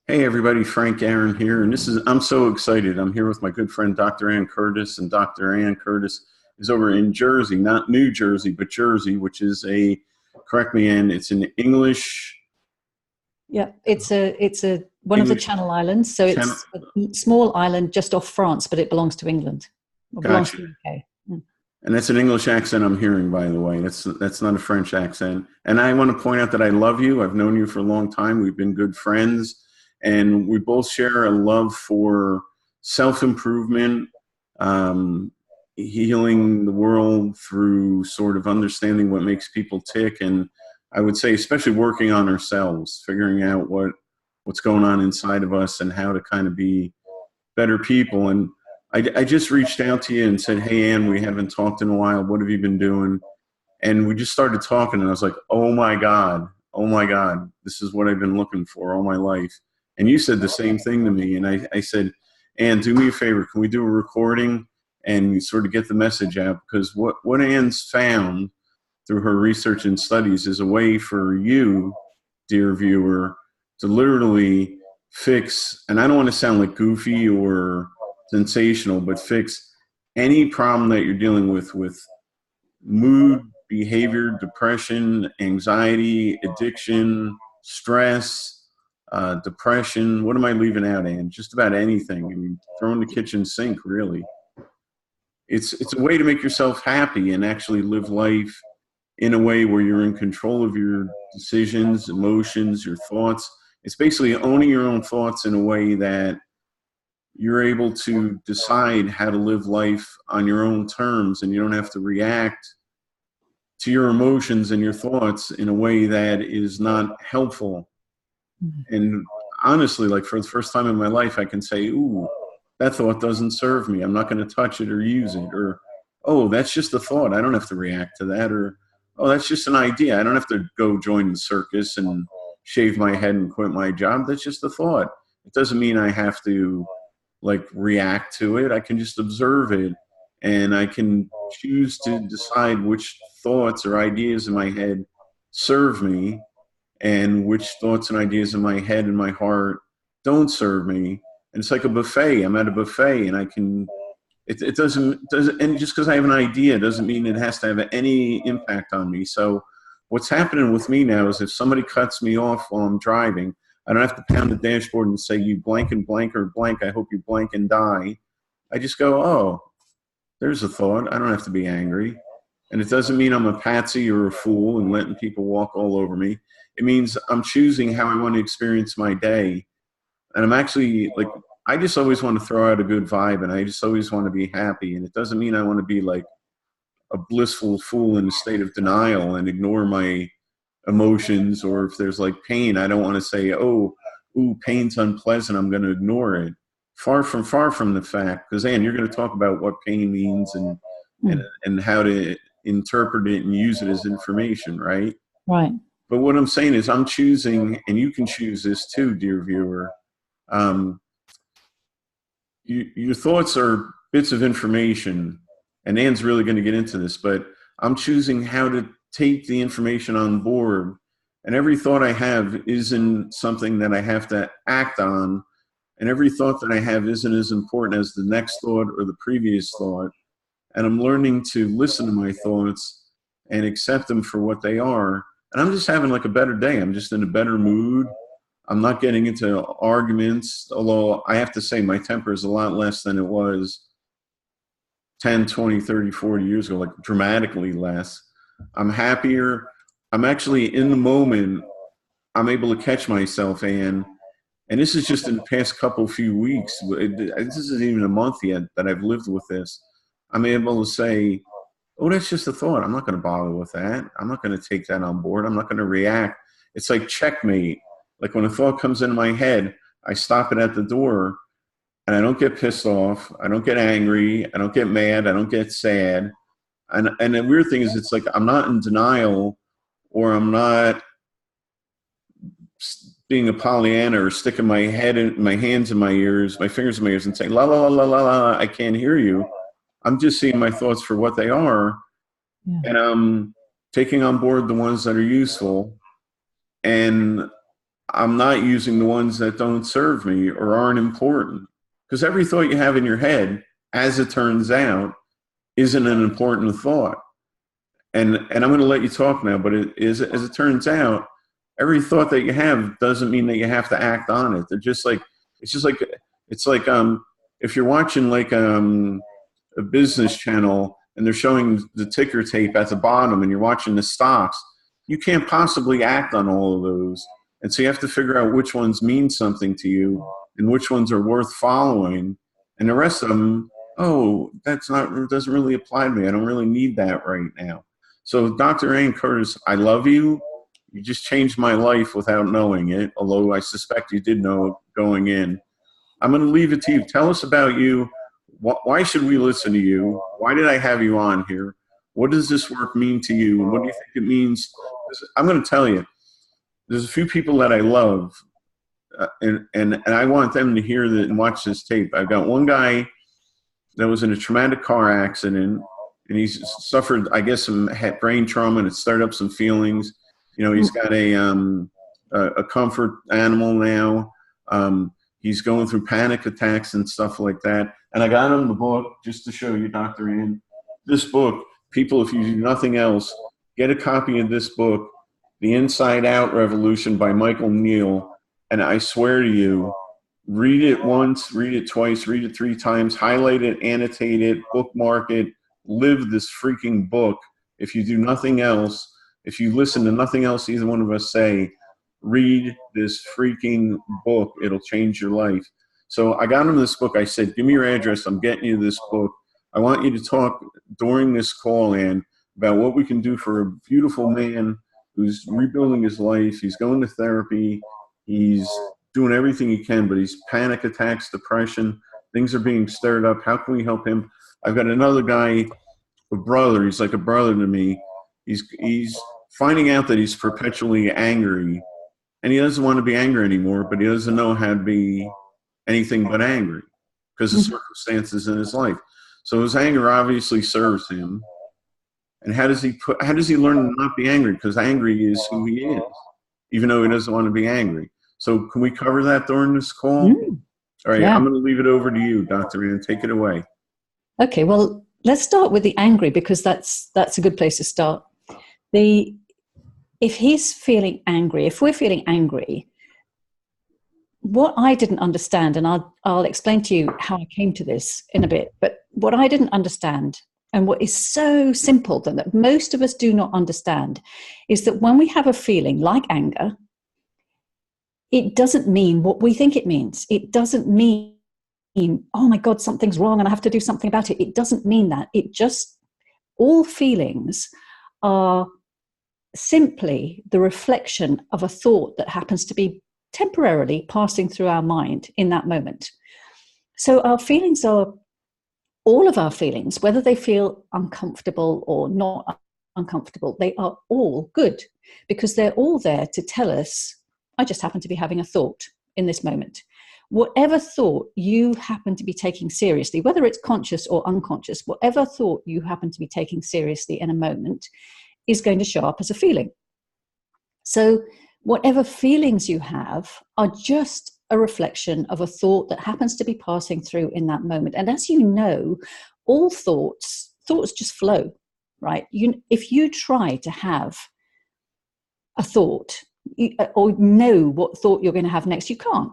Hey everybody, Frank Garon here, and I'm so excited. I'm here with my good friend Dr. Ann Curtis, and Dr. Ann Curtis is over in Jersey, not New Jersey, but Jersey, which is correct me, Ann, it's an Yeah, it's a one of the English Channel Islands, so channel. it's a small island just off France, but it belongs to England. Or belongs to Gotcha. the UK. And that's an English accent I'm hearing, by the way. That's not a French accent. And I want to point out that I love you. I've known you for a long time. We've been good friends, and we both share a love for self-improvement, um, healing the world through sort of understanding what makes people tick, and I would say especially working on ourselves, figuring out what's going on inside of us and how to kind of be better people. And I just reached out to you and said, hey, Ann, we haven't talked in a while. What have you been doing? And we just started talking, and I was like, oh my God, this is what I've been looking for all my life. And you said the same thing to me. And I said, Ann, do me a favor. Can we do a recording and sort of get the message out? Because what Ann's found through her research and studies is a way for you, dear viewer, to literally fix, and I don't want to sound like goofy or sensational, but fix any problem that you're dealing with mood, behavior, depression, anxiety, addiction, stress, depression. What am I leaving out, Ann? Just about anything. I mean, throw in the kitchen sink, really. It's a way to make yourself happy and actually live life in a way where you're in control of your decisions, emotions, your thoughts. It's basically owning your own thoughts in a way that you're able to decide how to live life on your own terms, and you don't have to react to your emotions and your thoughts in a way that is not helpful. And honestly, like for the first time in my life, I can say, ooh, that thought doesn't serve me. I'm not going to touch it or use it. Or, oh, that's just a thought. I don't have to react to that. Or, oh, that's just an idea. I don't have to go join the circus and shave my head and quit my job. That's just a thought. It doesn't mean I have to like react to it. I can just observe it, and I can choose to decide which thoughts or ideas in my head serve me and which thoughts and ideas in my head and my heart don't serve me. And it's like a buffet. I'm at a buffet, and I can, it doesn't, and just because I have an idea doesn't mean it has to have any impact on me. So what's happening with me now is if somebody cuts me off while I'm driving, I don't have to pound the dashboard and say, you blank and blank or blank, I hope you blank and die. I just go, oh, there's a thought. I don't have to be angry. And it doesn't mean I'm a patsy or a fool and letting people walk all over me. It means I'm choosing how I want to experience my day. And I'm actually like, I just always want to throw out a good vibe, and I just always want to be happy. And it doesn't mean I want to be like a blissful fool in a state of denial and ignore my emotions. Or if there's like pain, I don't want to say, oh, ooh, pain's unpleasant, I'm going to ignore it. Far from the fact, because Ann, you're going to talk about what pain means and how to interpret it and use it as information, right? Right. But what I'm saying is I'm choosing, and you can choose this too, dear viewer. Um, your thoughts are bits of information, and Ann's really going to get into this, but I'm choosing how to take the information on board. And every thought I have isn't something that I have to act on. And every thought that I have isn't as important as the next thought or the previous thought. And I'm learning to listen to my thoughts and accept them for what they are. And I'm just having like a better day. I'm just in a better mood. I'm not getting into arguments, although I have to say my temper is a lot less than it was 10, 20, 30, 40 years ago, like dramatically less. I'm happier. I'm actually in the moment. I'm able to catch myself, and this is just in the past few weeks. This isn't even a month yet that I've lived with this. I'm able to say, oh, that's just a thought. I'm not going to bother with that. I'm not going to take that on board. I'm not going to react. It's like checkmate. Like when a thought comes into my head, I stop it at the door, and I don't get pissed off. I don't get angry. I don't get mad. I don't get sad. And the weird thing is, it's like I'm not in denial, or I'm not being a Pollyanna or sticking my head in my hands in my ears, my fingers in my ears, and saying la la la la la, I can't hear you. I'm just seeing my thoughts for what they are, Yeah. and I'm taking on board the ones that are useful. And I'm not using the ones that don't serve me or aren't important. Because every thought you have in your head, as it turns out, isn't an important thought. And I'm going to let you talk now, but it is, as it turns out, every thought that you have doesn't mean that you have to act on it. They're just like, it's like if you're watching like a business channel and they're showing the ticker tape at the bottom and you're watching the stocks, you can't possibly act on all of those. And so you have to figure out which ones mean something to you and which ones are worth following. And the rest of them, oh, doesn't really apply to me. I don't really need that right now. So Dr. Ann Curtis, I love you. You just changed my life without knowing it, although I suspect you did know it going in. I'm going to leave it to you. Tell us about you. Why should we listen to you? Why did I have you on here? What does this work mean to you? And what do you think it means? I'm going to tell you, there's a few people that I love, and I want them to hear that and watch this tape. I've got one guy that was in a traumatic car accident, and he's suffered, I guess, some brain trauma, and it started up some feelings. You know, he's got a comfort animal now. He's going through panic attacks and stuff like that. And I got him the book just to show you, Dr. Ann. This book, people, if you do nothing else, get a copy of this book, The Inside Out Revolution by Michael Neal. And I swear to you, read it once, read it twice, read it 3 times, highlight it, annotate it, bookmark it, live this freaking book. If you do nothing else, if you listen to nothing else either one of us say, read this freaking book. It'll change your life. So I got him this book. I said, give me your address. I'm getting you this book. I want you to talk during this call, Ann, about what we can do for a beautiful man who's rebuilding his life. He's going to therapy. He's doing everything he can, but he's panic attacks, depression. Things are being stirred up. How can we help him? I've got another guy, a brother. He's like a brother to me. He's finding out that he's perpetually angry, and he doesn't want to be angry anymore, but he doesn't know how to be anything but angry because of circumstances in his life. So his anger obviously serves him. And how does he learn to not be angry? Because angry is who he is, even though he doesn't want to be angry. So can we cover that during this call? All right, yeah. I'm going to leave it over to you, Dr. Ann. Take it away. Okay, well, let's start with the angry, because that's a good place to start. If he's feeling angry, if we're feeling angry, what I didn't understand, and I'll explain to you how I came to this in a bit, but what I didn't understand, and what is so simple that most of us do not understand, is that when we have a feeling like anger, it doesn't mean what we think it means. It doesn't mean, oh my God, something's wrong and I have to do something about it. It doesn't mean that. All feelings are simply the reflection of a thought that happens to be temporarily passing through our mind in that moment. So our feelings are, all of our feelings, whether they feel uncomfortable or not uncomfortable, they are all good, because they're all there to tell us, I just happen to be having a thought in this moment. Whatever thought you happen to be taking seriously, whether it's conscious or unconscious, whatever thought you happen to be taking seriously in a moment is going to show up as a feeling. So whatever feelings you have are just a reflection of a thought that happens to be passing through in that moment. And as you know, all thoughts just flow, right? If you try to have a thought or know what thought you're going to have next, you can't,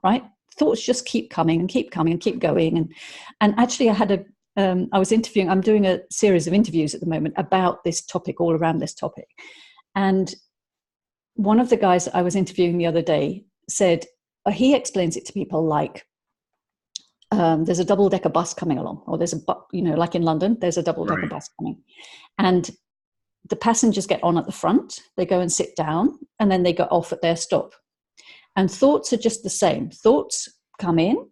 right? Thoughts just keep coming and keep coming and keep going. And actually I was interviewing, I'm doing a series of interviews at the moment about this topic, all around this topic. And one of the guys I was interviewing the other day said, he explains it to people like, there's a double-decker bus coming along, or there's like in London, there's a double-decker bus coming. And the passengers get on at the front, they go and sit down, and then they go off at their stop. And thoughts are just the same. Thoughts come in,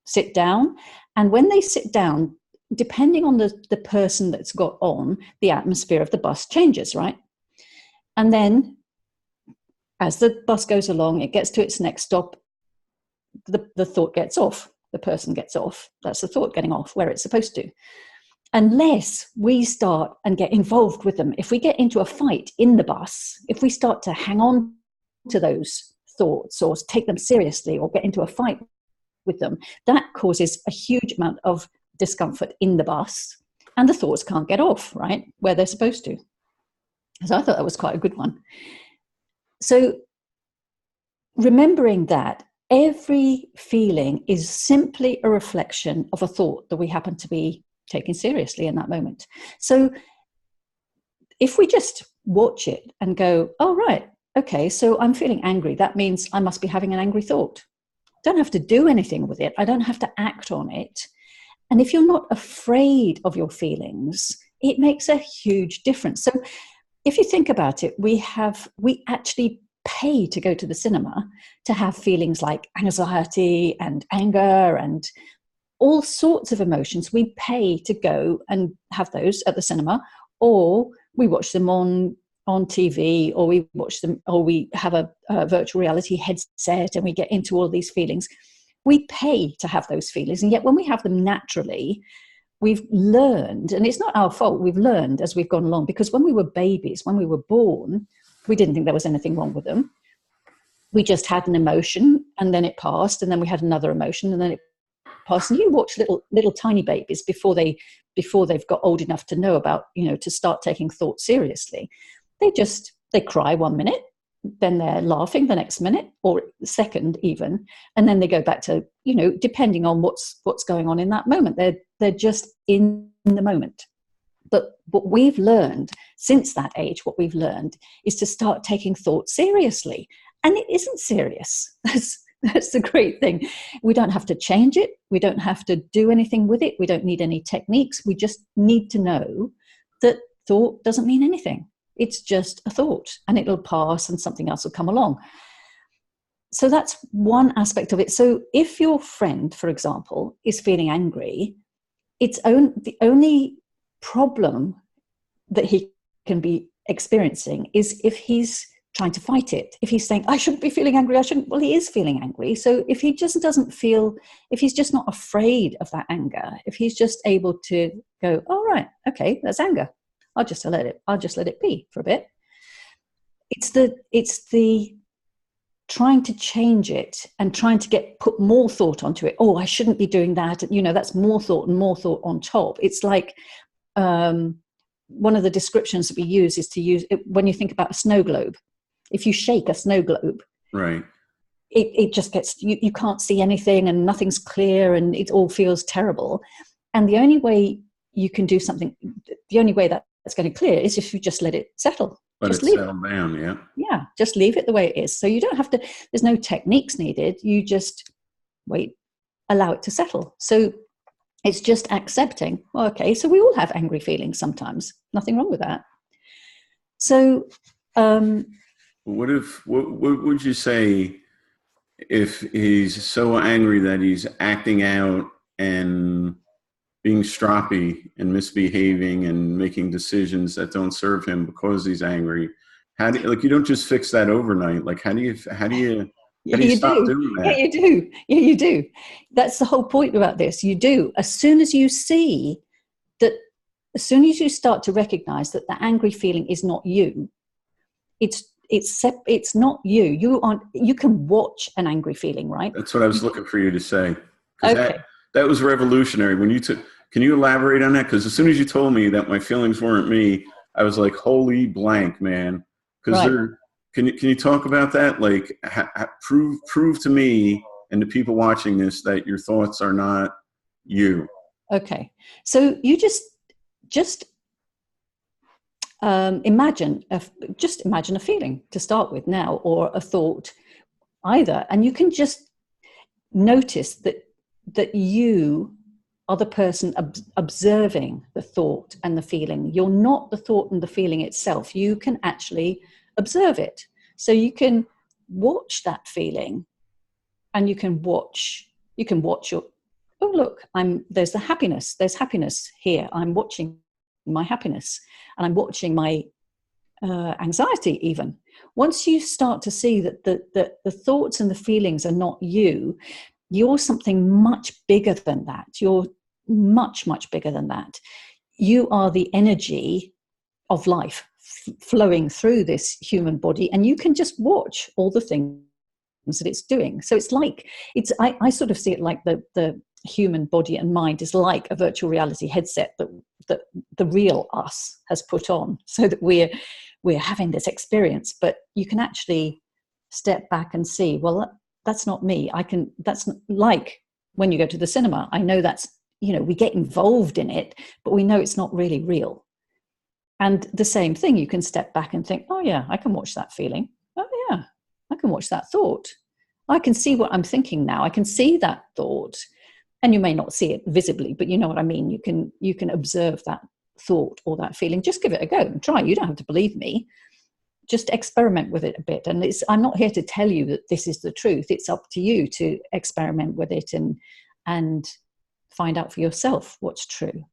sit down, and when they sit down, depending on the person that's got on, the atmosphere of the bus changes, right? And then as the bus goes along, it gets to its next stop, the thought gets off, the person gets off. That's the thought getting off where it's supposed to. Unless we start and get involved with them. If we get into a fight in the bus, if we start to hang on to those thoughts or take them seriously or get into a fight with them, that causes a huge amount of discomfort in the bus, and the thoughts can't get off, right, where they're supposed to. So I thought that was quite a good one. So remembering that every feeling is simply a reflection of a thought that we happen to be taking seriously in that moment. So if we just watch it and go, oh, right, okay, so I'm feeling angry. That means I must be having an angry thought. Don't have to do anything with it. I don't have to act on it. And if you're not afraid of your feelings, it makes a huge difference. So if you think about it, we actually pay to go to the cinema to have feelings like anxiety and anger and all sorts of emotions. We pay to go and have those at the cinema, or we watch them on TV, or we watch them, or we have a virtual reality headset and we get into all these feelings. We pay to have those feelings. And yet when we have them naturally, we've learned, and it's not our fault, we've learned as we've gone along, because when we were babies, when we were born, we didn't think there was anything wrong with them. We just had an emotion and then it passed, and then we had another emotion and then it passed. And you watch little tiny babies before they've got old enough to know about, to start taking thoughts seriously. They cry 1 minute, then they're laughing the next minute or second even, and then they go back to, depending on what's going on in that moment. They're just in the moment. But what we've learned since that age, what we've learned is to start taking thoughts seriously. And it isn't serious. That's the great thing. We don't have to change it. We don't have to do anything with it. We don't need any techniques. We just need to know that thought doesn't mean anything. It's just a thought, and it'll pass and something else will come along. So that's one aspect of it. So if your friend, for example, is feeling angry, the only problem that he can be experiencing is if he's trying to fight it. If he's saying, I shouldn't be feeling angry, well, he is feeling angry. So if he just if he's just not afraid of that anger, if he's just able to go, all right, okay, that's anger. I'll just let it be for a bit. It's the trying to change it and trying to put more thought onto it. Oh, I shouldn't be doing that. That's more thought and more thought on top. It's like, one of the descriptions that we use is to use it when you think about a snow globe. If you shake a snow globe, right, it just gets, you can't see anything and nothing's clear and it all feels terrible. And the only way you can do something, the only way that's going to clear is if you just let it settle. Just leave it down, yeah. Yeah, just leave it the way it is. So you don't have to, there's no techniques needed. You just wait, allow it to settle. So it's just accepting, well, okay, so we all have angry feelings sometimes. Nothing wrong with that. So what would you say if he's so angry that he's acting out and being stroppy and misbehaving and making decisions that don't serve him because he's angry? How do you don't just fix that overnight? Like, how do you stop doing that? Yeah, you do. That's the whole point about this. You do. As soon as you see that, as soon as you start to recognize that the angry feeling is not you, it's not you. You can watch an angry feeling, right? That's what I was looking for you to say. Okay. That was revolutionary. Can you elaborate on that? Because as soon as you told me that my feelings weren't me, I was like, holy blank, man. Because can you talk about that? Like, prove to me and the people watching this that your thoughts are not you. Okay. So you just imagine a feeling to start with now, or a thought either, and you can just notice that you are the person observing the thought and the feeling. You're not the thought and the feeling itself. You can actually observe it. So you can watch that feeling, and you can watch your, oh, look, there's happiness here. I'm watching my happiness, and I'm watching my anxiety even. Once you start to see that the thoughts and the feelings are not you, you're something much bigger than that. You're much, much bigger than that. You are the energy of life flowing through this human body, and you can just watch all the things that it's doing. So it's like, I sort of see it like the human body and mind is like a virtual reality headset that the real us has put on, so that we're having this experience. But you can actually step back and see, well, that's not me. That's like when you go to the cinema. I know that's, we get involved in it, but we know it's not really real. And the same thing, you can step back and think, oh yeah, I can watch that feeling. Oh yeah, I can watch that thought. I can see what I'm thinking now. I can see that thought. And you may not see it visibly, but you know what I mean. You can observe that thought or that feeling. Just give it a go and try. You don't have to believe me. Just experiment with it a bit. And I'm not here to tell you that this is the truth. It's up to you to experiment with it and find out for yourself what's true.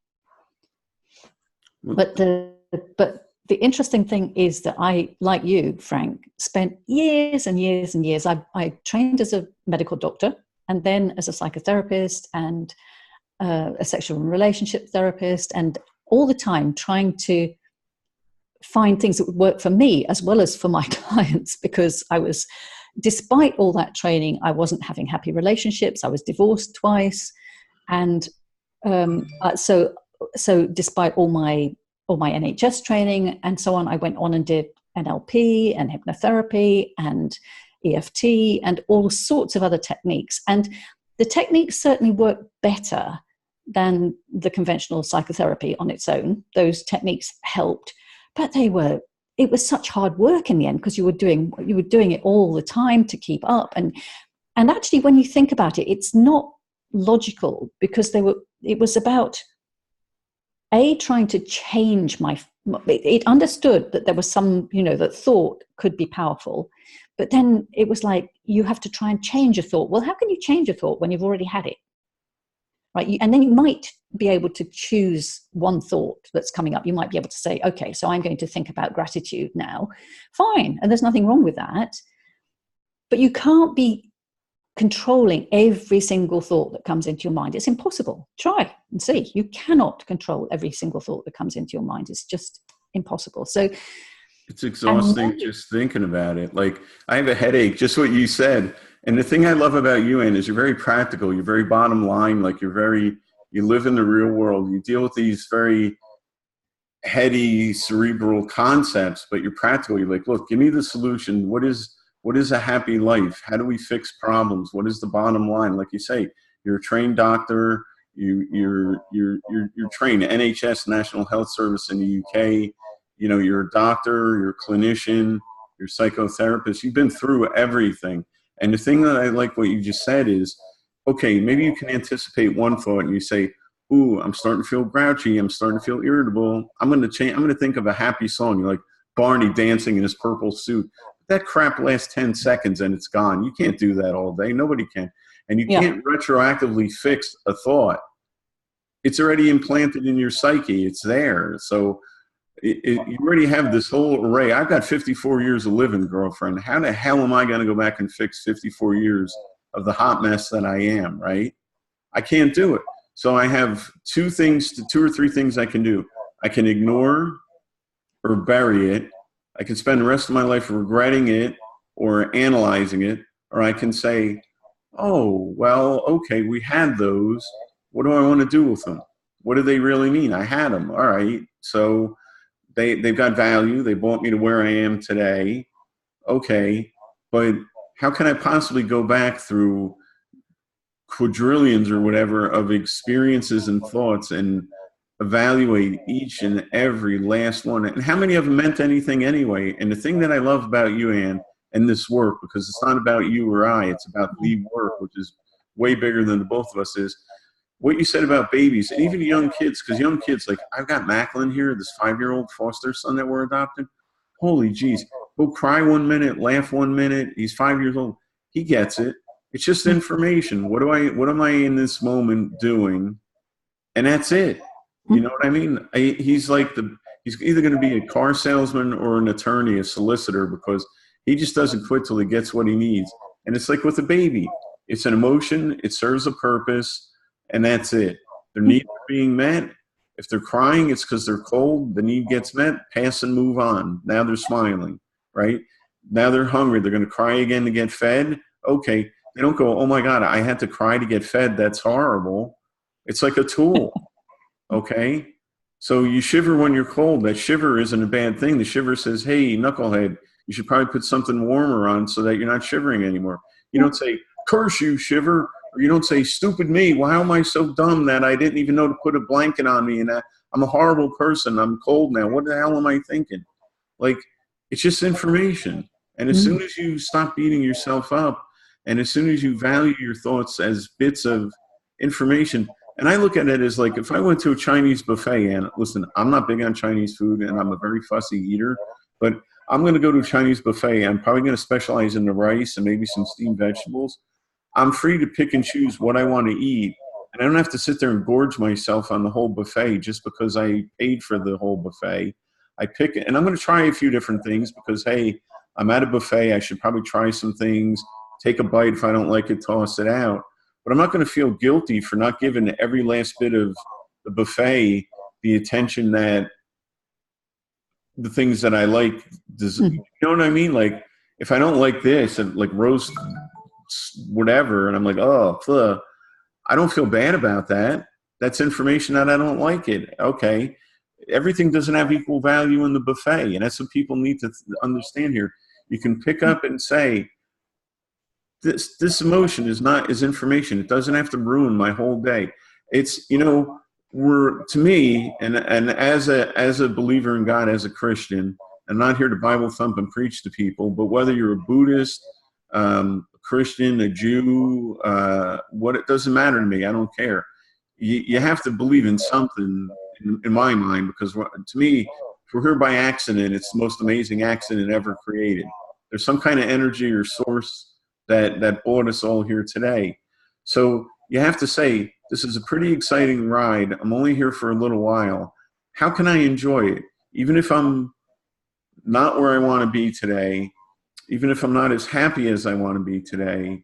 But the interesting thing is that I, like you, Frank, spent years and years and years. I trained as a medical doctor, and then as a psychotherapist and a sexual and relationship therapist, and all the time trying to find things that would work for me as well as for my clients, because despite all that training, I wasn't having happy relationships. I was divorced twice. And so despite all my NHS training and so on, I went on and did NLP and hypnotherapy and EFT and all sorts of other techniques. And the techniques certainly work better than the conventional psychotherapy on its own. Those techniques helped, but it was such hard work in the end, because you were doing it all the time to keep up. And actually, when you think about it, it's not logical, because it was about trying to change it understood that there was some, that thought could be powerful, but then it was like, you have to try and change a thought. Well, how can you change a thought when you've already had it? Right? And then you might be able to choose one thought that's coming up. You might be able to say, okay, so I'm going to think about gratitude now. Fine. And there's nothing wrong with that. But you can't be controlling every single thought that comes into your mind. It's impossible. Try and see. You cannot control every single thought that comes into your mind. It's just impossible. So it's exhausting just thinking about it. Like, I have a headache, just what you said. And the thing I love about you, Ann, is you're very practical. You're very bottom line. Like, you live in the real world. You deal with these very heady, cerebral concepts, but you're practical. You're like, look, give me the solution. What is a happy life? How do we fix problems? What is the bottom line? Like you say, you're a trained doctor. You're trained NHS, National Health Service in the UK. You're a doctor, you're a clinician, you're a psychotherapist. You've been through everything. And the thing that I like what you just said is, okay, maybe you can anticipate one thought and you say, ooh, I'm starting to feel grouchy. I'm starting to feel irritable. I'm going to think of a happy song. You're like Barney dancing in his purple suit. That crap lasts 10 seconds and it's gone. You can't do that all day. Nobody can. And you can't retroactively fix a thought. It's already implanted in your psyche. It's there. So you already have this whole array. I've got 54 years of living, girlfriend. How the hell am I going to go back and fix 54 years of the hot mess that I am, right? I can't do it. So I have two or three things I can do. I can ignore or bury it. I can spend the rest of my life regretting it or analyzing it. Or I can say, oh, well, okay, we had those. What do I want to do with them? What do they really mean? I had them. All right. So they've got value. They brought me to where I am today. Okay. But how can I possibly go back through quadrillions or whatever of experiences and thoughts and evaluate each and every last one? And how many of them meant anything anyway? And the thing that I love about you, Ann, and this work, because it's not about you or I, it's about the work, which is way bigger than the both of us, is what you said about babies and even young kids. Because young kids, like, I've got Macklin here, this 5-year-old foster son that we're adopting. Holy geez. He'll cry 1 minute, laugh 1 minute. He's 5 years old. He gets it. It's just information. What am I in this moment doing? And that's it. You know what I mean? He's either going to be a car salesman or an attorney, a solicitor, because he just doesn't quit till he gets what he needs. And it's like with a baby. It's an emotion. It serves a purpose. And that's it. Their needs are being met. If they're crying, it's because they're cold. The need gets met. Pass and move on. Now they're smiling, right? Now they're hungry. They're going to cry again to get fed. Okay. They don't go, oh my God, I had to cry to get fed. That's horrible. It's like a tool. Okay. So you shiver when you're cold. That shiver isn't a bad thing. The shiver says, hey, knucklehead, you should probably put something warmer on so that you're not shivering anymore. You don't say, curse you, shiver. Or you don't say, stupid me. Why am I so dumb that I didn't even know to put a blanket on me, and that I'm a horrible person. I'm cold now. What the hell am I thinking? Like, it's just information. And as soon as you stop beating yourself up, and as soon as you value your thoughts as bits of information, and I look at it as like, if I went to a Chinese buffet, and listen, I'm not big on Chinese food and I'm a very fussy eater, but I'm going to go to a Chinese buffet. I'm probably going to specialize in the rice and maybe some steamed vegetables. I'm free to pick and choose what I want to eat. And I don't have to sit there and gorge myself on the whole buffet just because I paid for the whole buffet. I pick it, and I'm going to try a few different things because, hey, I'm at a buffet. I should probably try some things, take a bite. If I don't like it, toss it out. But I'm not going to feel guilty for not giving every last bit of the buffet the attention that the things that I like, you know what I mean? Like, if I don't like this, and like roast whatever, and I'm like, oh, I don't feel bad about that. That's information that I don't like it. Okay. Everything doesn't have equal value in the buffet. And that's what people need to understand here. You can pick up and say, this emotion is information. It doesn't have to ruin my whole day. It's, to me, and as a believer in God, as a Christian, I'm not here to Bible thump and preach to people, but whether you're a Buddhist, Christian, a Jew, it doesn't matter to me. I don't care. You have to believe in something in my mind, because to me, if we're here by accident, it's the most amazing accident ever created. There's some kind of energy or source that brought us all here today. So you have to say, this is a pretty exciting ride. I'm only here for a little while. How can I enjoy it? Even if I'm not where I want to be today, even if I'm not as happy as I want to be today,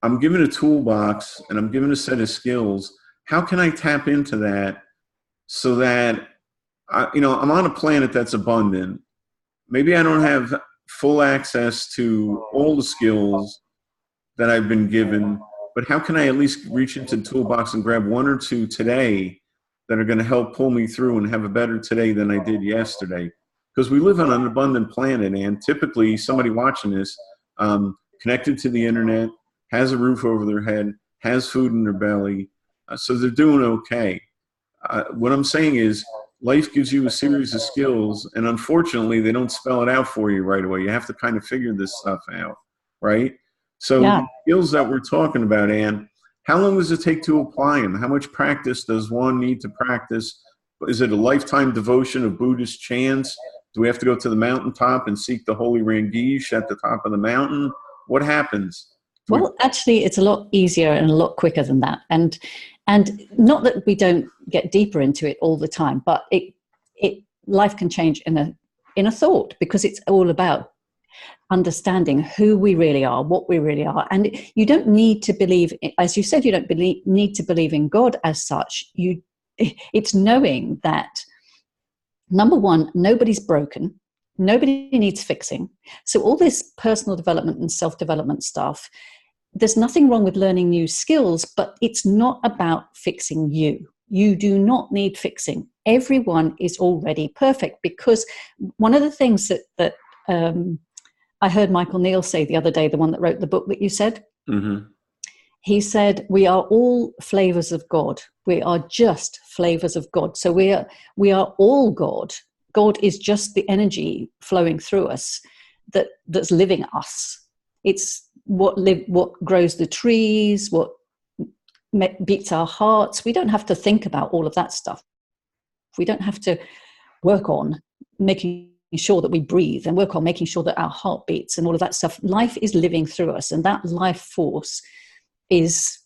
I'm given a toolbox and I'm given a set of skills. How can I tap into that so that, I'm on a planet that's abundant. Maybe I don't have full access to all the skills that I've been given, but how can I at least reach into the toolbox and grab one or two today that are going to help pull me through and have a better today than I did yesterday? Because we live on an abundant planet, and typically somebody watching this, connected to the internet, has a roof over their head, has food in their belly, so they're doing okay. What I'm saying is, life gives you a series of skills, and unfortunately, they don't spell it out for you right away. You have to kind of figure this stuff out, right? So the skills that we're talking about, Ann, how long does it take to apply them? How much practice does one need to practice? Is it a lifetime devotion of Buddhist chants? Do we have to go to the mountaintop and seek the holy Rangish at the top of the mountain? What happens? Well, actually, it's a lot easier and a lot quicker than that. And not that we don't get deeper into it all the time, but life can change in a thought, because it's all about understanding who we really are, what we really are. And you don't need to believe, as you said, you don't need to believe in God as such. It's knowing that, number one, nobody's broken. Nobody needs fixing. So all this personal development and self-development stuff, there's nothing wrong with learning new skills, but it's not about fixing you. You do not need fixing. Everyone is already perfect, because one of the things that I heard Michael Neal say the other day, the one that wrote the book that you said, he said, we are all flavors of God. We are just flavors of God. So we are all God. God is just the energy flowing through us that's living us. It's what grows the trees, what beats our hearts. We don't have to think about all of that stuff. We don't have to work on making sure that we breathe and work on making sure that our heart beats and all of that stuff. Life is living through us, and that life force is,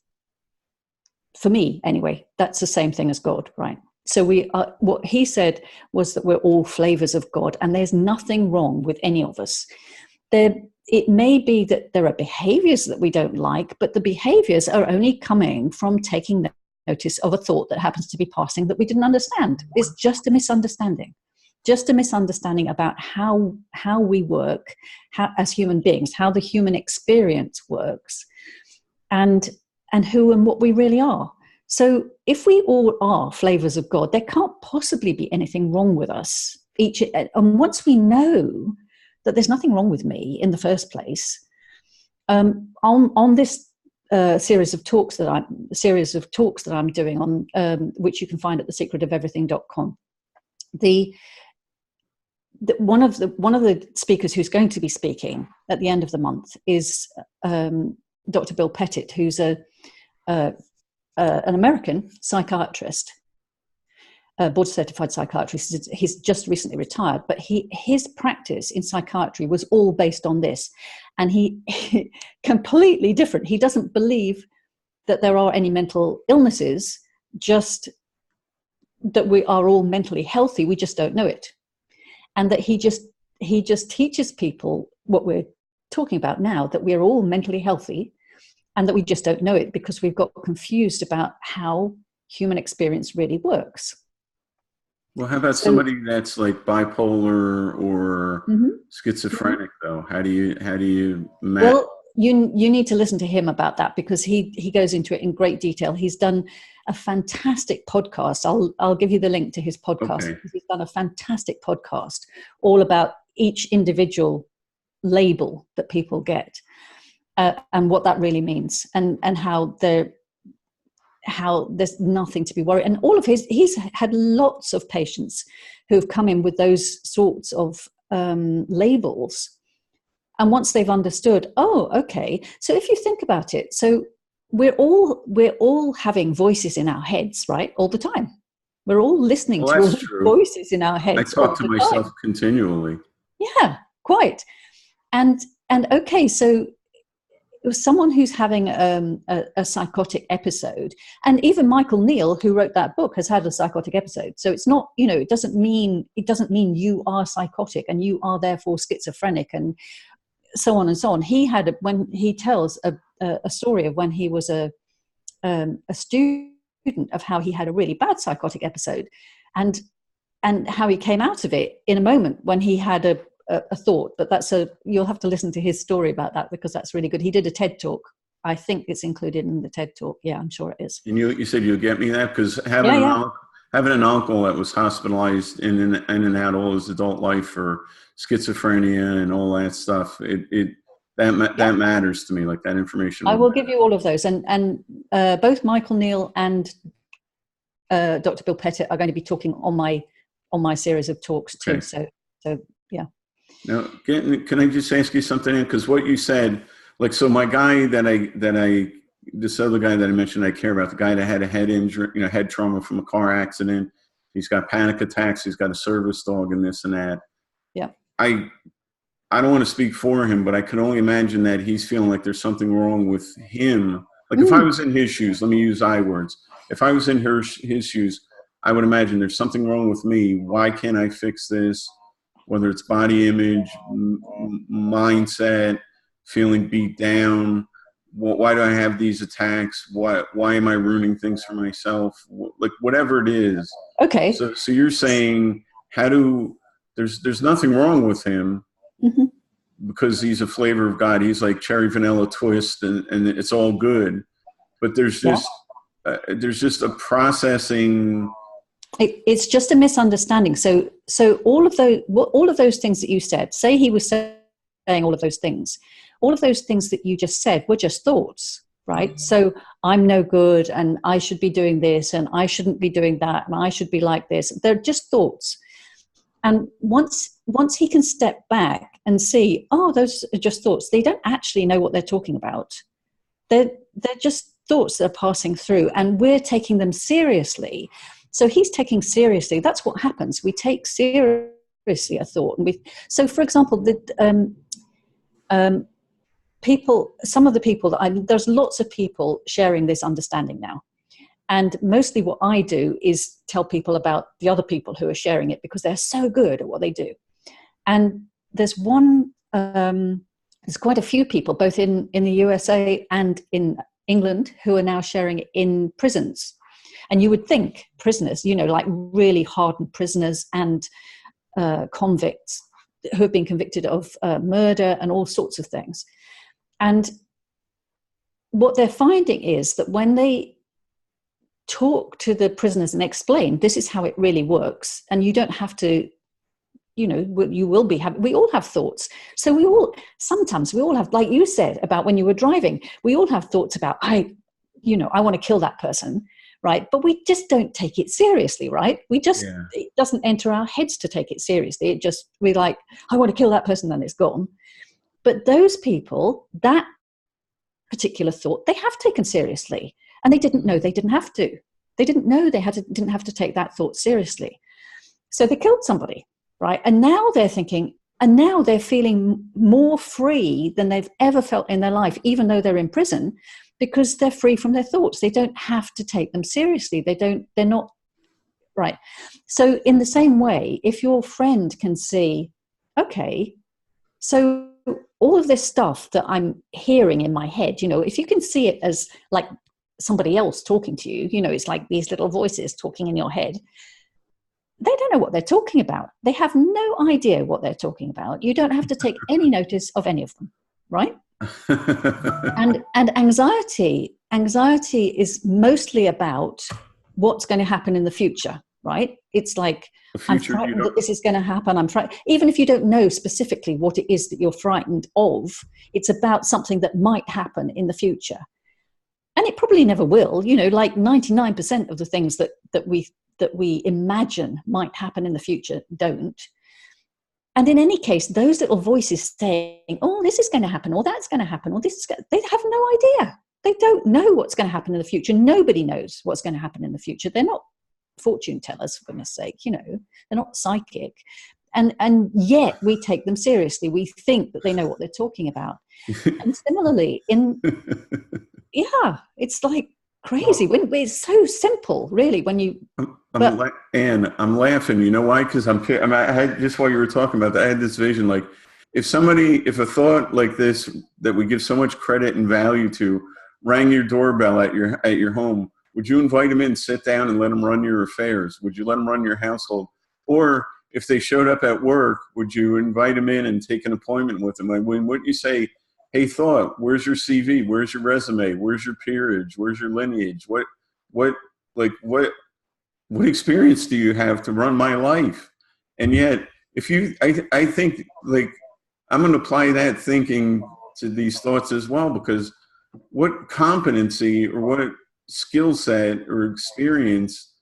for me anyway, that's the same thing as God, right? So we are, what he said was that we're all flavors of God, and there's nothing wrong with any of us. It may be that there are behaviors that we don't like, but the behaviors are only coming from taking notice of a thought that happens to be passing that we didn't understand. It's just a misunderstanding. just a misunderstanding about how we work, how, as human beings, how the human experience works, and who and what we really are. So if we all are flavors of God, there can't possibly be anything wrong with us. And once we know that there's nothing wrong with me in the first place, on this series of talks that I'm doing on, which you can find at thesecretofeverything.com, one of the speakers who's going to be speaking at the end of the month is Dr. Bill Pettit, who's an American psychiatrist, board certified psychiatrist. He's just recently retired, but his practice in psychiatry was all based on this, and he completely different. He doesn't believe that there are any mental illnesses, just that we are all mentally healthy. We just don't know it, and that he just teaches people what we're talking about now, that we're all mentally healthy, and that we just don't know it because we've got confused about how human experience really works. Well, how about somebody that's like bipolar or schizophrenic, though? How do you Well, you need to listen to him about that, because he goes into it in great detail. He's done a fantastic podcast. I'll give you the link to his podcast. Okay. He's done a fantastic podcast all about each individual label that people get, and what that really means, and how there's nothing to be worried. And all of he's had lots of patients who've come in with those sorts of labels. And once they've understood, oh, okay. So if you think about it, so we're all having voices in our heads, right? All the time. We're all listening to all the voices in our heads. I talk to myself continually. Yeah, quite. And okay, so someone who's having a psychotic episode, and even Michael Neal, who wrote that book, has had a psychotic episode. So it's not, it doesn't mean you are psychotic and you are therefore schizophrenic and so on and so on. When he tells a story of when he was a student, of how he had a really bad psychotic episode, and how he came out of it in a moment when he had a thought. But you'll have to listen to his story about that, because that's really good. He did a TED talk. I think it's included in the TED talk. Yeah, I'm sure it is. And you said you'll get me that, because having an uncle that was hospitalized in and out all his adult life for schizophrenia and all that stuff, that matters to me, like that information. I will give you all of those, and both Michael Neal and Dr. Bill Pettit are going to be talking on my series of talks too. Okay. So yeah. Now, can I just ask you something? Because what you said, like, so my guy this other guy that I mentioned I care about, the guy that had a head injury, head trauma from a car accident, he's got panic attacks, he's got a service dog and this and that. Yeah. I don't want to speak for him, but I can only imagine that he's feeling like there's something wrong with him. Like if I was in his shoes, let me use I words. If I was in his shoes, I would imagine there's something wrong with me. Why can't I fix this? Whether it's body image, mindset, feeling beat down. Why do I have these attacks? Why am I ruining things for myself? Like whatever it is. Okay. So you're saying there's nothing wrong with him because he's a flavor of God. He's like cherry vanilla twist and it's all good. But there's just a processing. It's just a misunderstanding. So all of those things that you said, say he was saying all of those things that you just said were just thoughts, right? So I'm no good, and I should be doing this, and I shouldn't be doing that, and I should be like this. They're just thoughts. And once he can step back and see, oh, those are just thoughts. They don't actually know what they're talking about. They're just thoughts that are passing through, and we're taking them seriously. So he's taking seriously. That's what happens. We take seriously a thought. So, for example, some of the people there's lots of people sharing this understanding now. And mostly what I do is tell people about the other people who are sharing it, because they're so good at what they do. And there's quite a few people, both in the USA and in England, who are now sharing it in prisons. And you would think prisoners, like really hardened prisoners and convicts who have been convicted of murder and all sorts of things. And what they're finding is that when they talk to the prisoners and explain, this is how it really works, and you don't have to, you will be having, we all have thoughts. So sometimes we all have, like you said about when you were driving, we all have thoughts about, I want to kill that person, right? But we just don't take it seriously, right? It doesn't enter our heads to take it seriously. We're like, I want to kill that person, then it's gone. But those people, that particular thought, they have taken seriously, and they didn't know they didn't have to. They didn't know they didn't have to take that thought seriously. So they killed somebody, right? And now they're thinking, and now they're feeling more free than they've ever felt in their life, even though they're in prison, because they're free from their thoughts. They don't have to take them seriously. They're not, right? So in the same way, if your friend can see, okay, so all of this stuff that I'm hearing in my head, if you can see it as like somebody else talking to you, it's like these little voices talking in your head. They don't know what they're talking about. They have no idea what they're talking about. You don't have to take any notice of any of them, right? and anxiety is mostly about what's going to happen in the future, right? It's like, I'm frightened that this is going to happen. I'm frightened. Even if you don't know specifically what it is that you're frightened of, it's about something that might happen in the future. And it probably never will, like 99% of the things that we imagine might happen in the future don't. And in any case, those little voices saying, oh, this is going to happen, or that's going to happen, or they have no idea. They don't know what's going to happen in the future. Nobody knows what's going to happen in the future. They're not fortune tellers, for goodness sake, they're not psychic. And yet we take them seriously. We think that they know what they're talking about. And similarly, it's like crazy. It's so simple, really, when you... I'm laughing. You know why? Because I had, just while you were talking about that, I had this vision, like, if a thought like this that we give so much credit and value to rang your doorbell at your home, would you invite them in, sit down, and let them run your affairs? Would you let them run your household? Or if they showed up at work, would you invite them in and take an appointment with them? Like, wouldn't you say, hey, thought, where's your CV? Where's your resume? Where's your peerage? Where's your lineage? What experience do you have to run my life? And yet, I think, like, I'm going to apply that thinking to these thoughts as well, because what competency or what skill set or experience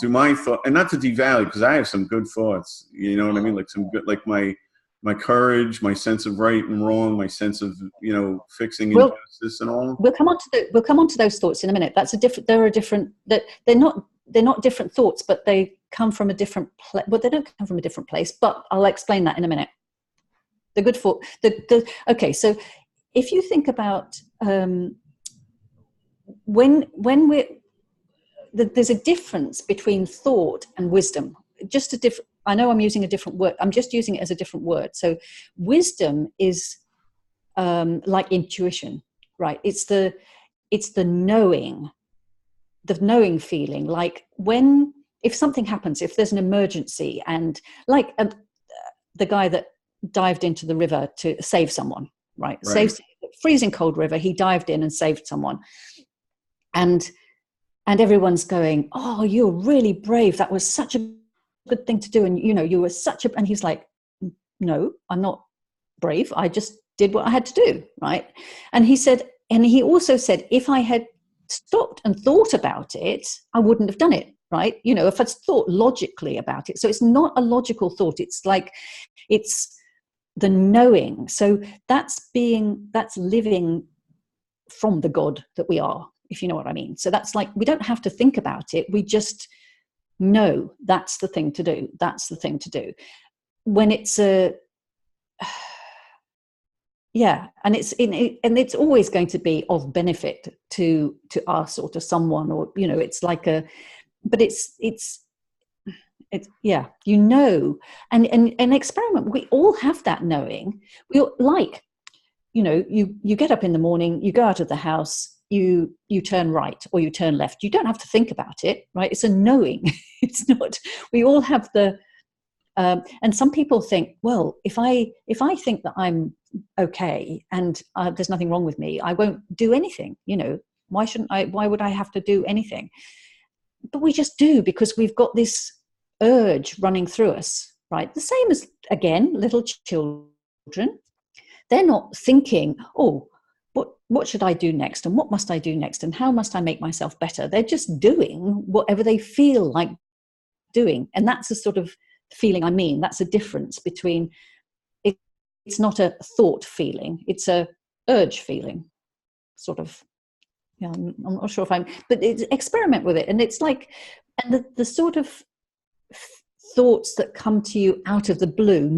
do my thought, and not to devalue, because I have some good thoughts, you know what I mean? Like some good, like my courage, my sense of right and wrong, my sense of, fixing injustice and all. We'll come on to those thoughts in a minute. They're not different thoughts, but they come from a different place. Well, they don't come from a different place, but I'll explain that in a minute. The good thought, okay. So if you think about, when there's a difference between thought and wisdom. I know I'm using a different word. I'm just using it as a different word. So wisdom is like intuition, right? It's the knowing feeling. Like if something happens, if there's an emergency, and like the guy that dived into the river to save someone, right? Saved freezing cold river. He dived in and saved someone. And everyone's going, oh, you're really brave. That was such a good thing to do. And, you were and he's like, no, I'm not brave. I just did what I had to do. Right. And he also said, if I had stopped and thought about it, I wouldn't have done it. Right. If I'd thought logically about it. So it's not a logical thought. It's the knowing. So that's living from the God that we are, if you know what I mean. So that's like, we don't have to think about it. We just know that's the thing to do. That's the thing to do. When it's and it's always going to be of benefit to us or to someone, or, it's like but it's and experiment. We all have that knowing. We all, like, you get up in the morning, you go out of the house, you turn right or you turn left. You don't have to think about it, right? It's a knowing. It's not. We all have the And some people think, well, if I think that I'm okay and there's nothing wrong with me, I won't do anything. Why shouldn't I? Why would I have to do anything? But we just do, because we've got this urge running through us, right? The same as, again, little children. They're not thinking, oh, what should I do next? And what must I do next? And how must I make myself better? They're just doing whatever they feel like doing. And that's the sort of feeling I mean. That's a difference between, it's not a thought feeling, it's a urge feeling, sort of. Yeah, I'm not sure if but experiment with it. And it's like, and the sort of thoughts that come to you out of the blue,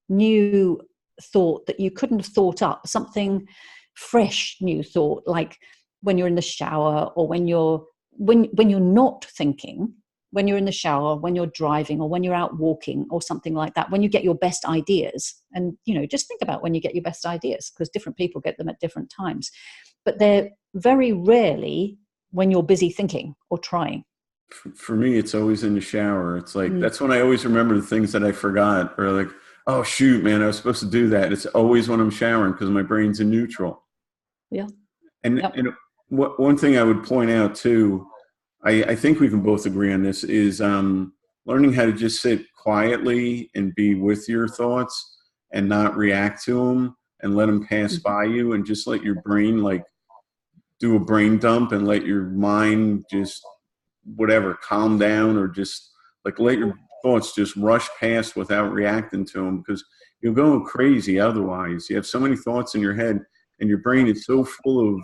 new thought that you couldn't have thought up, something fresh, new thought, like when you're in the shower, or when you're not thinking, when you're in the shower, when you're driving, or when you're out walking, or something like that, when you get your best ideas. And just think about when you get your best ideas, because different people get them at different times, but they're very rarely when you're busy thinking or trying. For me, it's always in the shower. It's like, that's when I always remember the things that I forgot, or like, oh shoot, man, I was supposed to do that. It's always when I'm showering, because my brain's in neutral. Yeah. And, yep. and one thing I would point out too, I think we can both agree on this, is learning how to just sit quietly and be with your thoughts and not react to them and let them pass by you, and just let your brain do a brain dump and let your mind just calm down, or just let your thoughts just rush past without reacting to them, because you'll go crazy otherwise. You have so many thoughts in your head, and your brain is so full of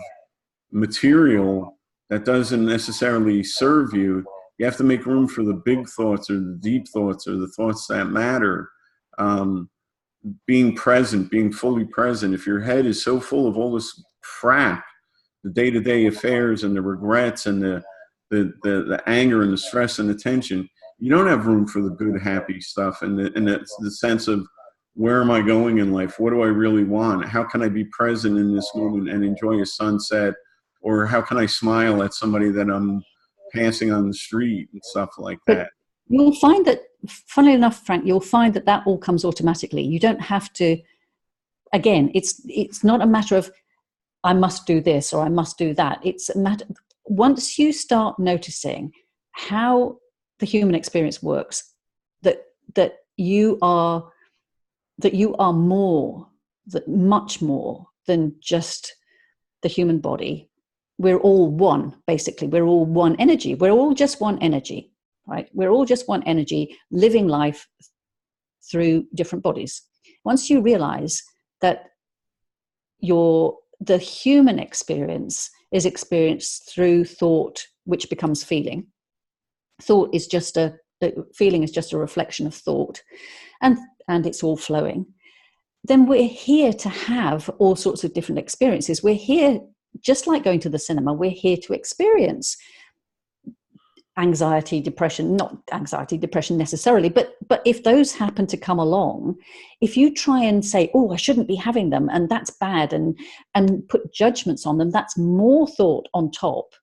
material that doesn't necessarily serve you. You have to make room for the big thoughts, or the deep thoughts, or the thoughts that matter. Being present, being fully present. If your head is so full of all this crap, the day-to-day affairs and the regrets and the anger and the stress and the tension, you don't have room for the good, happy stuff, and the sense of, where am I going in life? What do I really want? How can I be present in this moment and enjoy a sunset? Or how can I smile at somebody that I'm passing on the street and stuff like that? You'll find that, funnily enough, Frank, you'll find that all comes automatically. You don't have to, again, it's not a matter of, I must do this or I must do that. It's a matter, once you start noticing how the human experience works, that you are much more than just the human body. We're all one, basically. We're all one energy. We're all just one energy, right? We're all just one energy living life through different bodies. Once you realize that the human experience is experienced through thought, which becomes feeling. Thought is just feeling is just a reflection of thought, and it's all flowing. Then we're here to have all sorts of different experiences. We're here, just like going to the cinema, we're here to experience anxiety, depression, not anxiety, depression necessarily, but if those happen to come along, if you try and say, oh, I shouldn't be having them, and that's bad, and put judgments on them, that's more thought on top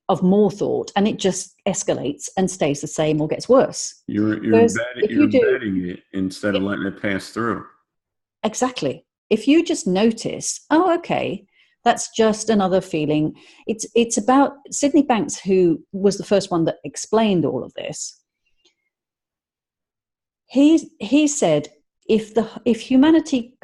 of more thought, and it just escalates and stays the same or gets worse. You're embedding it instead of letting it pass through. Exactly. If you just notice, oh, okay, that's just another feeling. It's about Sydney Banks, who was the first one that explained all of this. He said, if humanity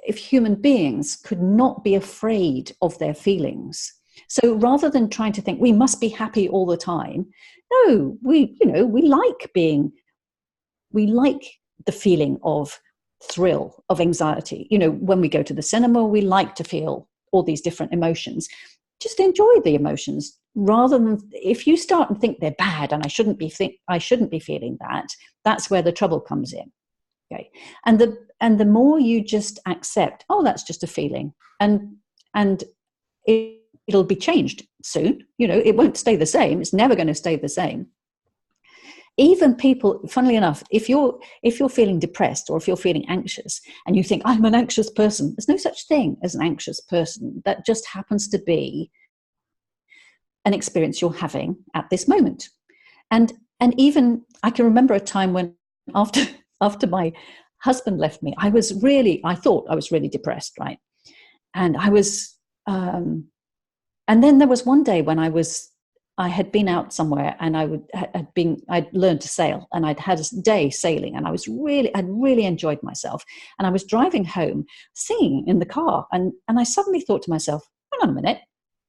if human beings could not be afraid of their feelings, so rather than trying to think we must be happy all the time, no, we like the feeling of thrill, of anxiety. When we go to the cinema, we like to feel all these different emotions. Just enjoy the emotions, rather than, if you start and think they're bad and I shouldn't be feeling that, that's where the trouble comes in. Okay. And the more you just accept, oh, that's just a feeling, and it'll be changed soon. It won't stay the same. It's never going to stay the same. Even people, funnily enough, if you're feeling depressed or if you're feeling anxious and you think, I'm an anxious person, there's no such thing as an anxious person. That just happens to be an experience you're having at this moment. And And even I can remember a time when after my husband left me, I thought I was really depressed, right? And I was, and then there was one day when I had been out somewhere, and I'd learned to sail, and I'd had a day sailing, and I'd really enjoyed myself. And I was driving home singing in the car. And I suddenly thought to myself, hang on a minute,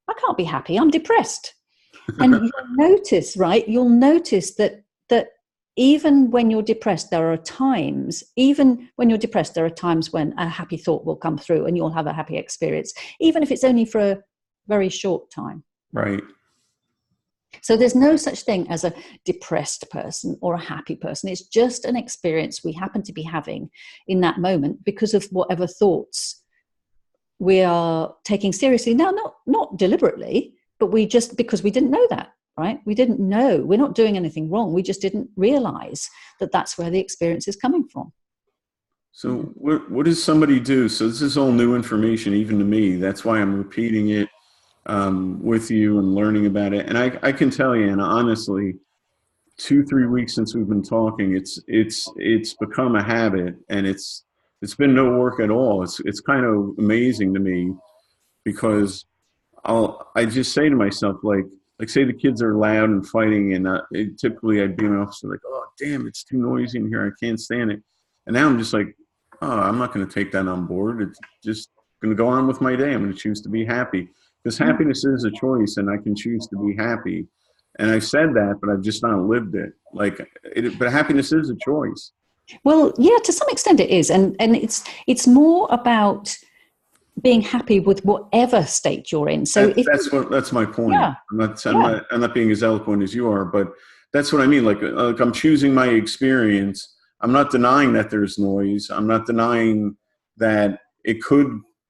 I can't be happy. I'm depressed. And you'll notice that even when you're depressed, there are times when a happy thought will come through and you'll have a happy experience, even if it's only for a very short time. Right. So there's no such thing as a depressed person or a happy person. It's just an experience we happen to be having in that moment because of whatever thoughts we are taking seriously. Now, not deliberately, but because we didn't know that. Right? We didn't know. We're not doing anything wrong. We just didn't realize that that's where the experience is coming from. So what does somebody do? So this is all new information, even to me. That's why I'm repeating it with you and learning about it. And I can tell you, and honestly, 2-3 weeks since we've been talking, it's become a habit, and it's been no work at all. It's kind of amazing to me, because I just say to myself, like say the kids are loud and fighting, and typically I'd be an officer like, oh, damn, it's too noisy in here. I can't stand it. And now I'm just like, oh, I'm not going to take that on board. It's just going to go on with my day. I'm going to choose to be happy, because happiness is a choice, and I can choose to be happy. And I've said that, but I've just not lived it. But happiness is a choice. Well, yeah, to some extent it is. And it's more about being happy with whatever state you're in. So that's my point. Yeah, I'm not being as eloquent as you are, but that's what I mean. Like I'm choosing my experience. I'm not denying that there's noise. I'm not denying that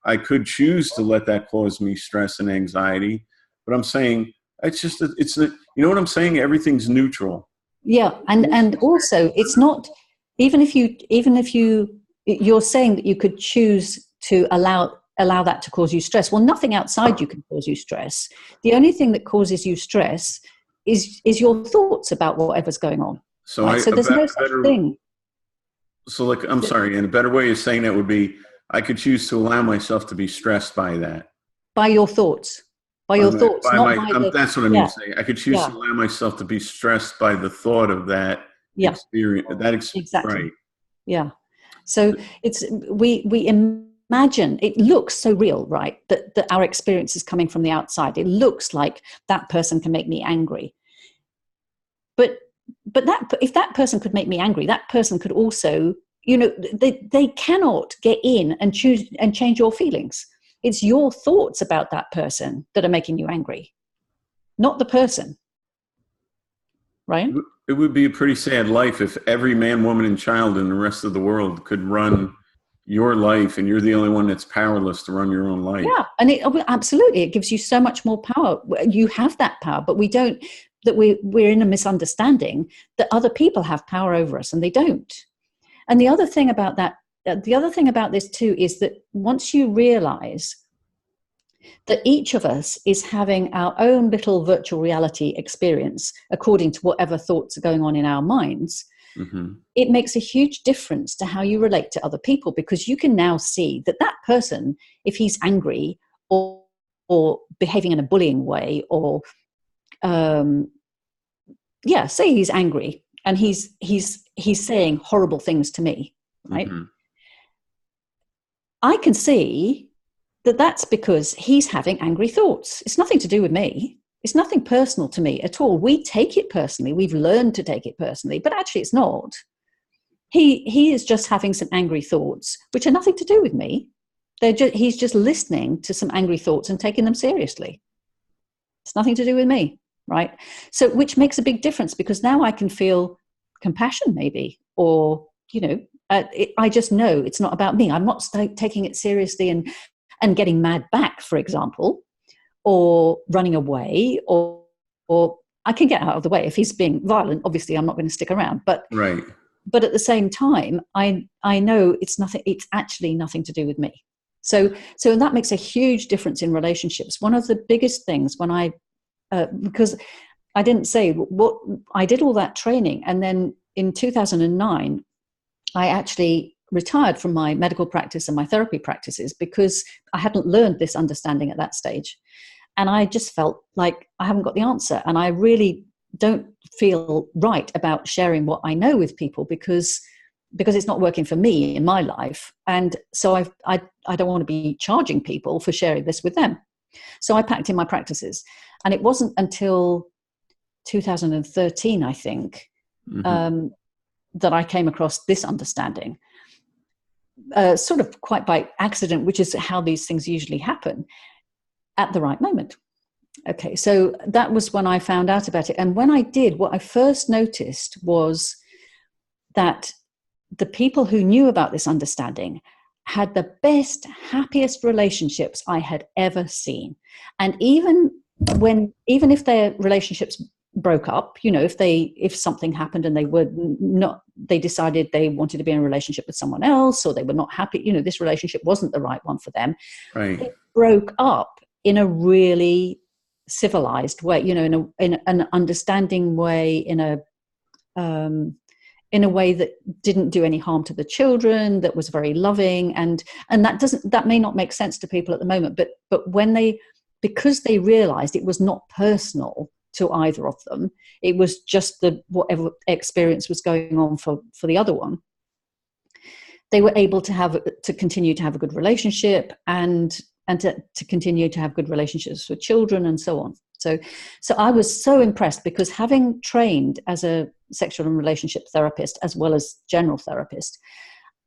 I could choose to let that cause me stress and anxiety. But I'm saying you know what I'm saying? Everything's neutral. Yeah, and also it's not, even if you're saying that you could choose to allow that to cause you stress. Well, nothing outside you can cause you stress. The only thing that causes you stress is your thoughts about whatever's going on. So, right? So there's no such thing. So I'm sorry, and a better way of saying that would be, I could choose to allow myself to be stressed by that. By your thoughts. That's what I mean to say. I could choose to allow myself to be stressed by the thought of that experience. Exactly. Right. Yeah. So we imagine, it looks so real, right? That our experience is coming from the outside. It looks like that person can make me angry. But if that person could make me angry, that person could also, they cannot get in and choose and change your feelings. It's your thoughts about that person that are making you angry, not the person. Right? It would be a pretty sad life if every man, woman, and child in the rest of the world could run your life, and you're the only one that's powerless to run your own life. Yeah, and absolutely, it gives you so much more power. You have that power, but we don't. That we're in a misunderstanding that other people have power over us, and they don't. And the other thing about this too is that once you realize that each of us is having our own little virtual reality experience according to whatever thoughts are going on in our minds, it makes a huge difference to how you relate to other people, because you can now see that person, if he's angry or behaving in a bullying way, or say he's angry and he's saying horrible things to me, right? I can see that that's because he's having angry thoughts. It's nothing to do with me. It's nothing personal to me at all. We take it personally. We've learned to take it personally, but actually it's not. He is just having some angry thoughts, which are nothing to do with me. He's just listening to some angry thoughts and taking them seriously. It's nothing to do with me, right? So, which makes a big difference, because now I can feel compassion maybe, or, I just know it's not about me. I'm not taking it seriously and getting mad back, for example, or running away, or I can get out of the way. If he's being violent, obviously I'm not going to stick around. But right. But at the same time, I know it's nothing. It's actually nothing to do with me. So that makes a huge difference in relationships. One of the biggest things because I didn't say what I did all that training. And then in 2009, I actually retired from my medical practice and my therapy practices because I hadn't learned this understanding at that stage. And I just felt like I haven't got the answer. And I really don't feel right about sharing what I know with people because it's not working for me in my life. And so I don't want to be charging people for sharing this with them. So I packed in my practices. And it wasn't until 2013, I think, that I came across this understanding, sort of quite by accident, which is how these things usually happen, at the right moment. Okay, so that was when I found out about it. And when I did, what I first noticed was that the people who knew about this understanding had the best, happiest relationships I had ever seen. And even if their relationships broke up, you know, if something happened and they decided they wanted to be in a relationship with someone else, or they were not happy, you know, this relationship wasn't the right one for them. Right. It broke up in a really civilized way, you know, in an understanding way, in a way that didn't do any harm to the children, that was very loving, and that may not make sense to people at the moment, but because they realized it was not personal to either of them, it was just whatever experience was going on for the other one, they were able to continue to have a good relationship and to continue to have good relationships with children and so on. So I was so impressed because, having trained as a sexual and relationship therapist as well as general therapist,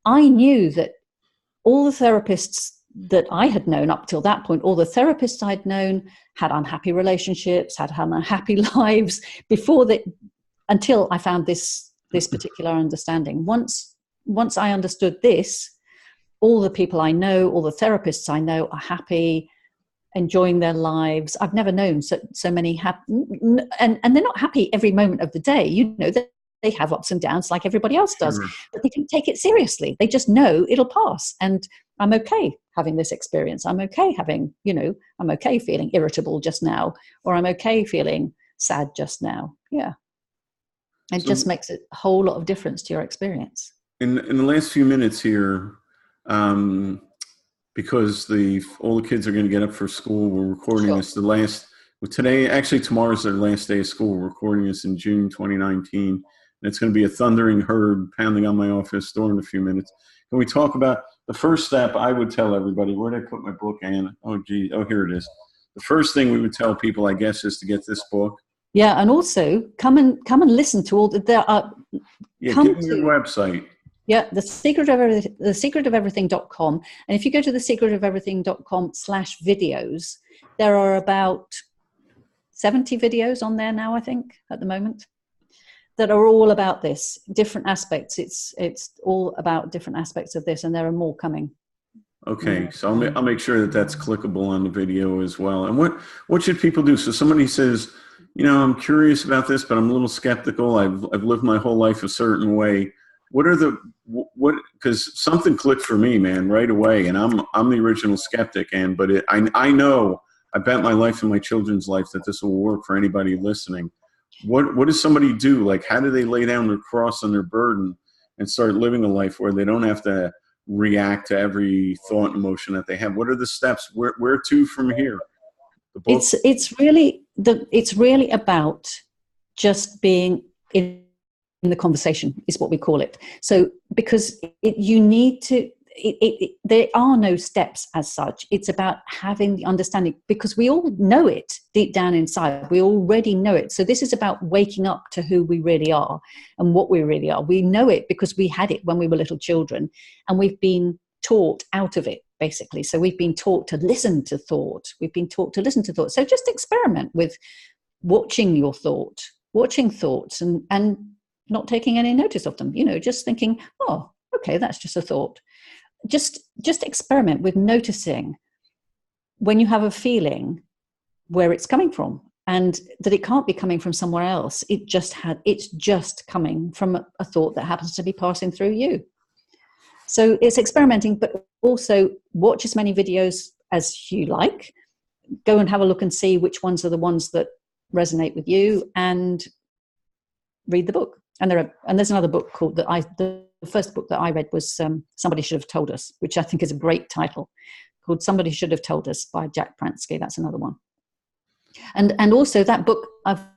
I knew that all the therapists that I had known up till that point, all the therapists I'd known had unhappy relationships, had unhappy lives until I found this particular understanding. Once I understood this, all the people I know, all the therapists I know are happy, enjoying their lives. I've never known so many happy, and they're not happy every moment of the day. You know, they have ups and downs like everybody else does, but they don't take it seriously. They just know it'll pass. And I'm okay having this experience. I'm okay I'm okay feeling irritable just now, or I'm okay feeling sad just now. Yeah. It just makes a whole lot of difference to your experience. In the last few minutes here, because all the kids are going to get up for school, we're recording this tomorrow's their last day of school. We're recording this in June 2019, and it's going to be a thundering herd pounding on my office door in a few minutes. Can we talk about the first step? I would tell everybody, where did I put my book, Anna? Oh, here it is. The first thing we would tell people, I guess, is to get this book. Yeah, and also come and listen to all that there are. Yeah, give me your website. Yeah, thesecretofeverything.com. And if you go to thesecretofeverything.com/videos, there are about 70 videos on there now, I think, at the moment, that are all about this, different aspects. It's all about different aspects of this, and there are more coming. Okay, so I'll make sure that that's clickable on the video as well. And what should people do? So somebody says, you know, I'm curious about this, but I'm a little skeptical. I've lived my whole life a certain way. Because something clicked for me, man, right away. And I'm the original skeptic, but I know I bet my life and my children's life that this will work for anybody listening. What does somebody do? Like, how do they lay down their cross and their burden and start living a life where they don't have to react to every thought and emotion that they have? What are the steps? Where to from here? It's really about just being in the conversation, is what we call it. So because there are no steps as such. It's about having the understanding, because we all know it deep down inside. We already know it. So this is about waking up to who we really are and what we really are. We know it because we had it when we were little children, and we've been taught out of it, basically. So we've been taught to listen to thought. So just experiment with watching your watching thoughts and not taking any notice of them, you know, just thinking, oh, okay, that's just a thought. Just experiment with noticing when you have a feeling where it's coming from, and that it can't be coming from somewhere else. It's just coming from a thought that happens to be passing through you. So it's experimenting, but also watch as many videos as you like. Go and have a look and see which ones are the ones that resonate with you, and read the book. And there's another book called the first book that I read was Somebody Should Have Told Us, which I think is a great title, called Somebody Should Have Told Us by Jack Pransky. That's another one. And also that book,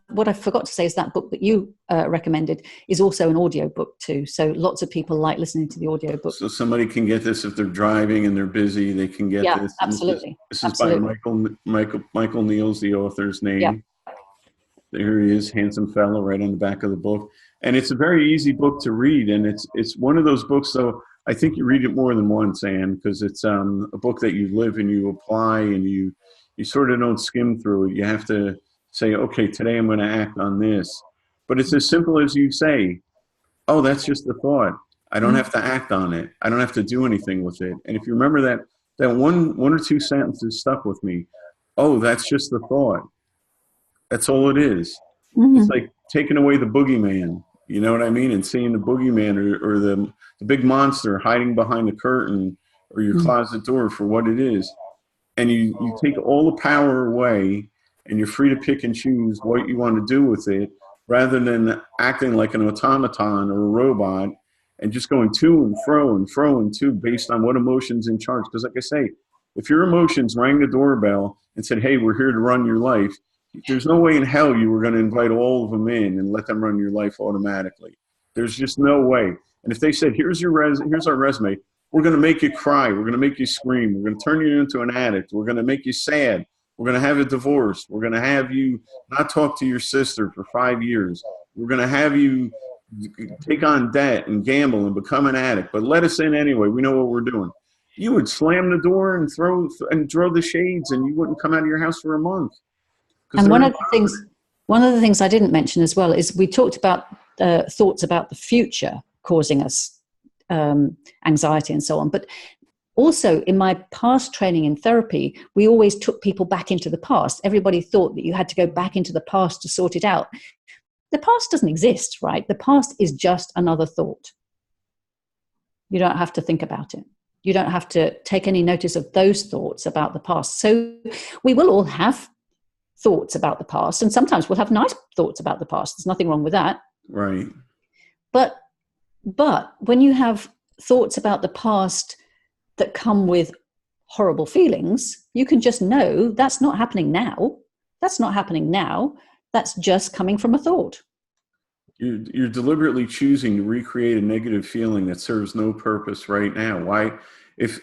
what I forgot to say is that book that you recommended is also an audio book too. So lots of people like listening to the audio book. So somebody can get this if they're driving and they're busy. They can get this. Absolutely. This is by Michael Neal's the author's name. Yeah. There he is, handsome fellow, right on the back of the book. And it's a very easy book to read. And it's one of those books, though, I think you read it more than once, Anne, because it's a book that you live and you apply, and you sort of don't skim through it. You have to say, okay, today I'm going to act on this. But it's as simple as you say, oh, that's just a thought. I don't have to act on it. I don't have to do anything with it. And if you remember that one or two sentences stuck with me. Oh, that's just a thought. That's all it is. Mm-hmm. It's like taking away the boogeyman. You know what I mean? And seeing the boogeyman or the big monster hiding behind the curtain or your closet door for what it is. And you take all the power away, and you're free to pick and choose what you want to do with it, rather than acting like an automaton or a robot and just going to and fro and fro and to based on what emotion's in charge. Because like I say, if your emotions rang the doorbell and said, hey, we're here to run your life, there's no way in hell you were going to invite all of them in and let them run your life automatically. There's just no way. And if they said, here's our resume, we're going to make you cry, we're going to make you scream, we're going to turn you into an addict, we're going to make you sad, we're going to have a divorce, we're going to have you not talk to your sister for 5 years, we're going to have you take on debt and gamble and become an addict, but let us in anyway, we know what we're doing. You would slam the door and throw the shades, and you wouldn't come out of your house for a month. And one of the things I didn't mention as well is we talked about thoughts about the future causing us anxiety and so on. But also in my past training in therapy, we always took people back into the past. Everybody thought that you had to go back into the past to sort it out. The past doesn't exist, right? The past is just another thought. You don't have to think about it. You don't have to take any notice of those thoughts about the past. So we will all have thoughts about the past, and sometimes we'll have nice thoughts about the past. There's nothing wrong with that. Right. But when you have thoughts about the past that come with horrible feelings, you can just know that's not happening now. That's not happening now. That's just coming from a thought. You're deliberately choosing to recreate a negative feeling that serves no purpose right now. Why? If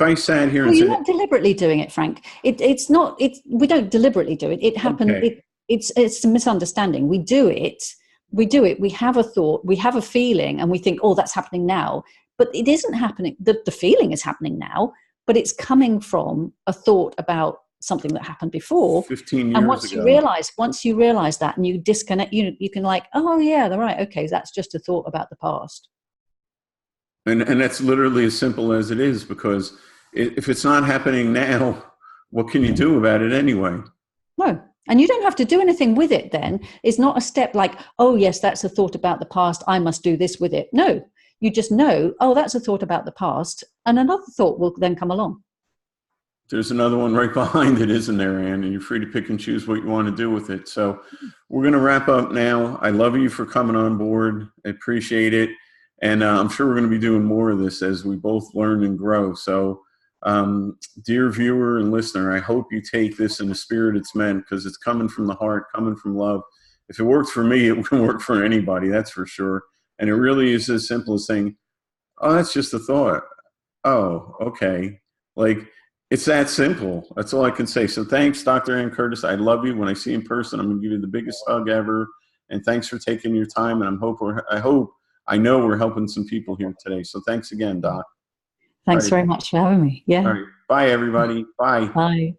I sat here and you're not deliberately doing it, Frank. It's not. We don't deliberately do it. It happened. Okay. It's a misunderstanding. We do it. We have a thought. We have a feeling, and we think, oh, that's happening now. But it isn't happening. The feeling is happening now, but it's coming from a thought about something that happened before 15 years and once ago. you realize that and you disconnect, you can like, oh yeah, they're right, okay, that's just a thought about the past. And that's literally as simple as it is, because if it's not happening now, what can you do about it anyway? No. And you don't have to do anything with it then. It's not a step like, oh yes, that's a thought about the past, I must do this with it. No, you just know, oh, that's a thought about the past, and another thought will then come along. There's another one right behind it, isn't there, Anne? And you're free to pick and choose what you want to do with it. So we're going to wrap up now. I love you for coming on board. I appreciate it. And I'm sure we're going to be doing more of this as we both learn and grow. So dear viewer and listener, I hope you take this in the spirit it's meant, because it's coming from the heart, coming from love. If it works for me, it can work for anybody, that's for sure. And it really is as simple as saying, oh, that's just a thought. Oh, okay. Like, it's that simple. That's all I can say. So thanks, Dr. Ann Curtis. I love you. When I see you in person, I'm going to give you the biggest hug ever. And thanks for taking your time. And I know we're helping some people here today. So thanks again, Doc. Thanks very much for having me. Yeah. All right. Bye, everybody. Bye. Bye.